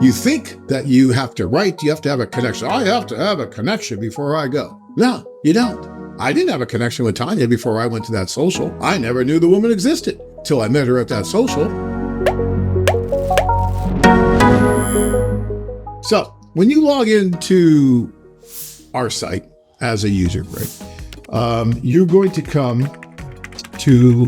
You think that you have to write, you have to have a connection. I have to have a connection before I go. No, you don't. I didn't have a connection with Tanya before I went to that social. I never knew the woman existed till I met her at that social. So when you log into our site as a user, right, you're going to come to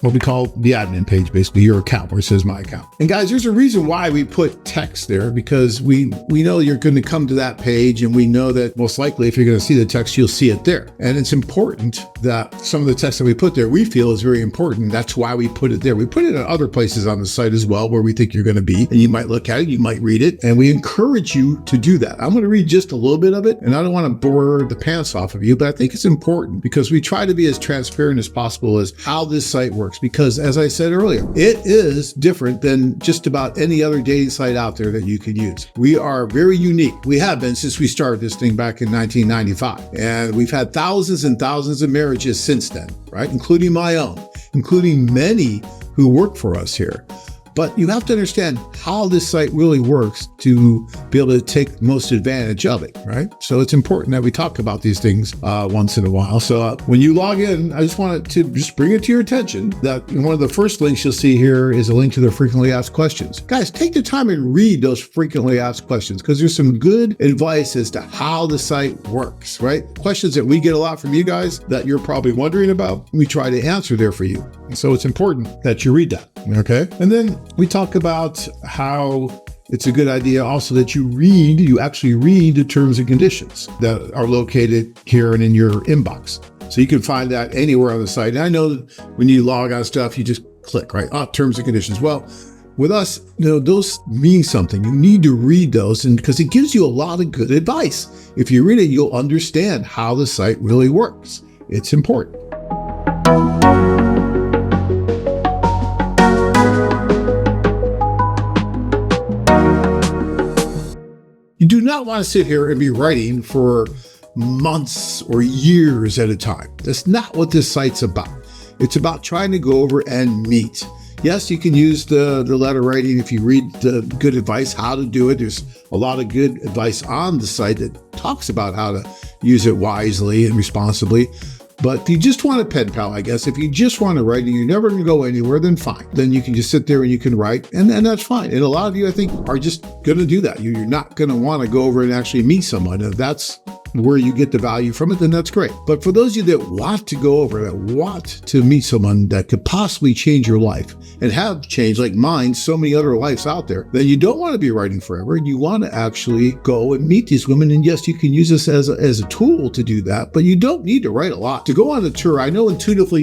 what we call the admin page, basically your account where it says my account. And guys, there's a reason why we put text there, because we know you're going to come to that page, and we know that most likely if you're going to see the text, you'll see it there. And it's important that some of the text that we put there, we feel is very important. That's why we put it there. We put it in other places on the site as well, where we think you're going to be, and you might look at it, you might read it, and we encourage you to do that. I'm going to read just a little bit of it, and I don't want to bore the pants off of you, but I think it's important because we try to be as transparent as possible as how this site works, because as I said earlier, it is different than just about any other dating site out there that you can use. We are very unique. We have been since we started this thing back in 1995, and we've had thousands and thousands of marriages since then, right? Including my own, including many who work for us here. But you have to understand how this site really works to be able to take most advantage of it, right? So it's important that we talk about these things once in a while. So when you log in, I just wanted to just bring it to your attention that one of the first links you'll see here is a link to the frequently asked questions. Guys, take the time and read those frequently asked questions, because there's some good advice as to how the site works, right? Questions that we get a lot from you guys that you're probably wondering about, we try to answer there for you. And so it's important that you read that, okay? And then we talk about how it's a good idea also that you actually read the terms and conditions that are located here and in your inbox. So you can find that anywhere on the site. And I know that when you log on stuff, you just click, right? Terms and conditions. Well, with us, those mean something. You need to read those, and because it gives you a lot of good advice. If you read it, you'll understand how the site really works. It's important. You do not want to sit here and be writing for months or years at a time. That's not what this site's about. It's about trying to go over and meet. Yes, you can use the letter writing if you read the good advice, how to do it. There's a lot of good advice on the site that talks about how to use it wisely and responsibly. But if you just want a pen pal, I guess, if you just want to write and you're never going to go anywhere, then fine. Then you can just sit there and you can write, and that's fine. And a lot of you, I think, are just going to do that. You're not going to want to go over and actually meet someone. If that's where you get the value from it, then that's great. But for those of you that want to go over, that want to meet someone that could possibly change your life and have changed, like mine, so many other lives out there, then you don't want to be writing forever. You want to actually go and meet these women. And yes, you can use this as a tool to do that, but you don't need to write a lot. To go on a tour, I know intuitively,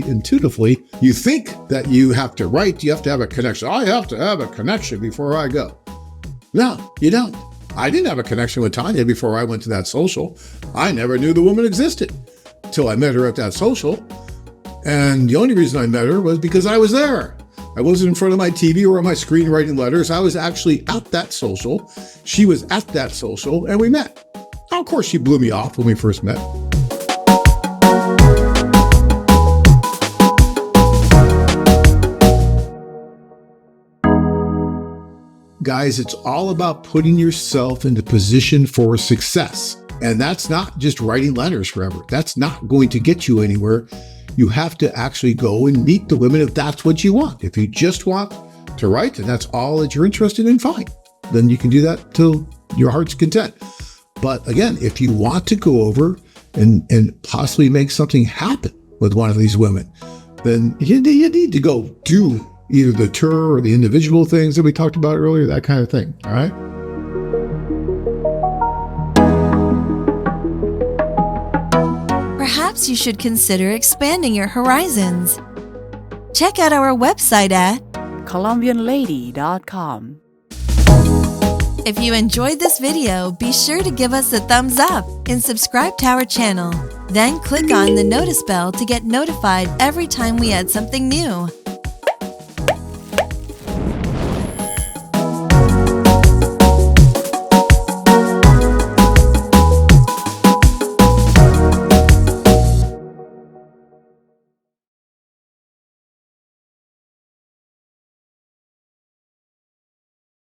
you think that you have to write, you have to have a connection. I have to have a connection before I go. No, you don't. I didn't have a connection with Tanya before I went to that social. I never knew the woman existed till I met her at that social. And the only reason I met her was because I was there. I wasn't in front of my TV or on my screen writing letters. I was actually at that social. She was at that social, and we met. Now, of course, she blew me off when we first met. Guys, it's all about putting yourself into position for success. And that's not just writing letters forever. That's not going to get you anywhere. You have to actually go and meet the women if that's what you want. If you just want to write and that's all that you're interested in, fine. Then you can do that till your heart's content. But again, if you want to go over and possibly make something happen with one of these women, then you need to go do either the tour or the individual things that we talked about earlier, that kind of thing, all right? Perhaps you should consider expanding your horizons. Check out our website at colombianlady.com. If you enjoyed this video, be sure to give us a thumbs up and subscribe to our channel. Then click on the notice bell to get notified every time we add something new.